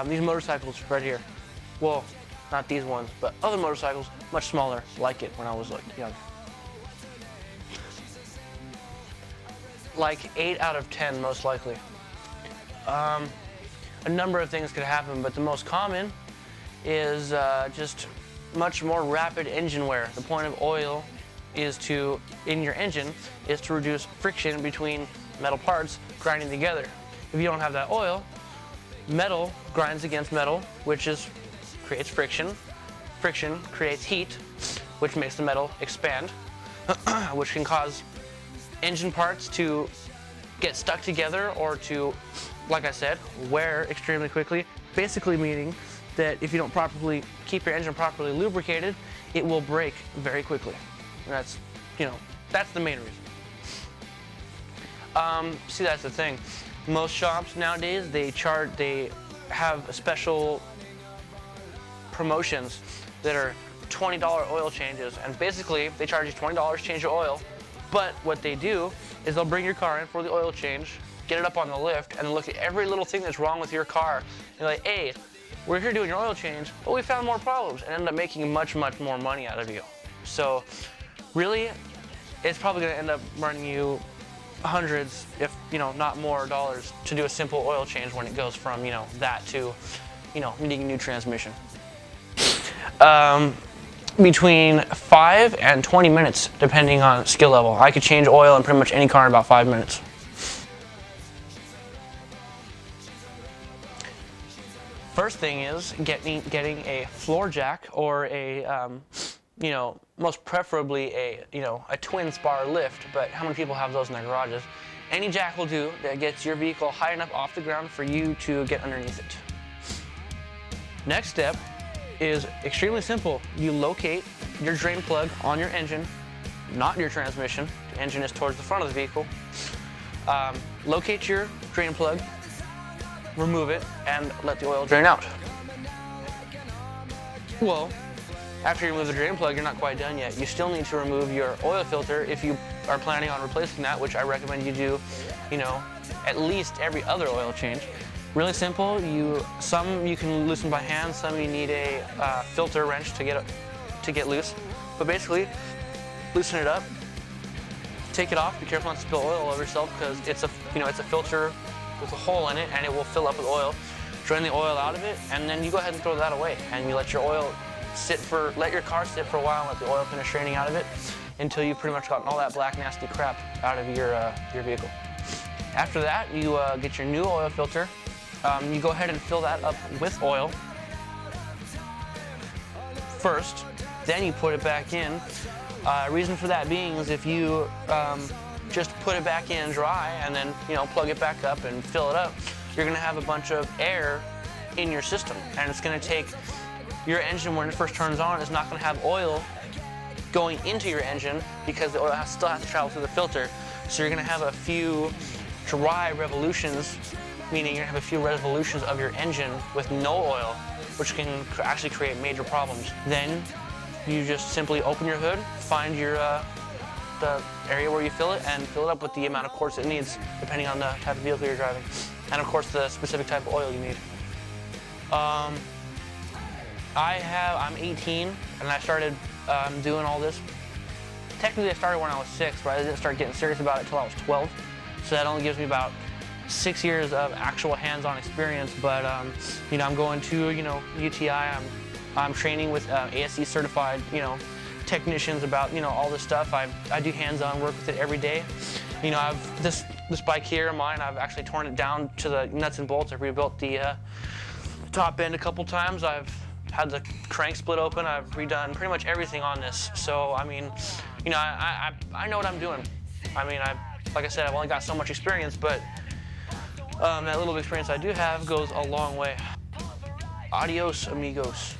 These motorcycles right here. Well, not these ones, but other motorcycles, much smaller, like it when I was like young. Like 8 out of 10, most likely. A number of things could happen, but the most common is just much more rapid engine wear. The point of oil in your engine is to reduce friction between metal parts grinding together. If you don't have that oil, metal grinds against metal, which creates friction. Friction creates heat, which makes the metal expand, which can cause engine parts to get stuck together or to, like I said, wear extremely quickly. Basically meaning that if you don't properly keep your engine properly lubricated, it will break very quickly. And that's the main reason. See, that's the thing. Most shops nowadays, they have special promotions that are $20 oil changes, and basically they charge you $20 to change your oil. But what they do is they'll bring your car in for the oil change, get it up on the lift, and look at every little thing that's wrong with your car. And they're like, hey, we're here doing your oil change, but we found more problems, and end up making much, much more money out of you. So really, it's probably gonna end up running you hundreds, if not more dollars to do a simple oil change when it goes from that to needing a new transmission. Between 5 and 20 minutes, depending on skill level. I could change oil in pretty much any car in about 5 minutes. First thing is getting a floor jack or a most preferably a twin spar lift, but how many people have those in their garages? Any jack will do that gets your vehicle high enough off the ground for you to get underneath it. Next step is extremely simple. You locate your drain plug on your engine, not your transmission. The engine is towards the front of the vehicle. Locate your drain plug, remove it, and let the oil drain out. Well, after you remove the drain plug, you're not quite done yet. You still need to remove your oil filter if you are planning on replacing that, which I recommend you do, at least every other oil change. Really simple. Some you can loosen by hand, some you need a filter wrench to get loose. But basically, loosen it up, take it off. Be careful not to spill oil all over yourself because it's a filter with a hole in it, and it will fill up with oil. Drain the oil out of it, and then you go ahead and throw that away, and you let your car sit for a while and let the oil finish draining out of it until you've pretty much gotten all that black nasty crap out of your vehicle. After that, you get your new oil filter. You go ahead and fill that up with oil first, then you put it back in. Reason for that being is if you just put it back in dry and then plug it back up and fill it up, you're going to have a bunch of air in your system, and it's going to take your engine, when it first turns on, is not going to have oil going into your engine because the oil still has to travel through the filter. So you're going to have a few dry revolutions, meaning you're going to have a few revolutions of your engine with no oil, which can actually create major problems. Then you just simply open your hood, find the area where you fill it, and fill it up with the amount of quarts it needs, depending on the type of vehicle you're driving, and of course the specific type of oil you need. I'm 18, and I started doing all this. Technically, I started when I was 6, but I didn't start getting serious about it until I was 12. So that only gives me about 6 years of actual hands-on experience. But I'm going to UTI. I'm training with ASE certified technicians about all this stuff. I do hands-on work with it every day. I've this bike here of mine. I've actually torn it down to the nuts and bolts. I've rebuilt the top end a couple times. I've had the crank split open. I've redone pretty much everything on this. So I mean, I know what I'm doing. I mean, like I said, I've only got so much experience, but that little experience I do have goes a long way. Adios, amigos.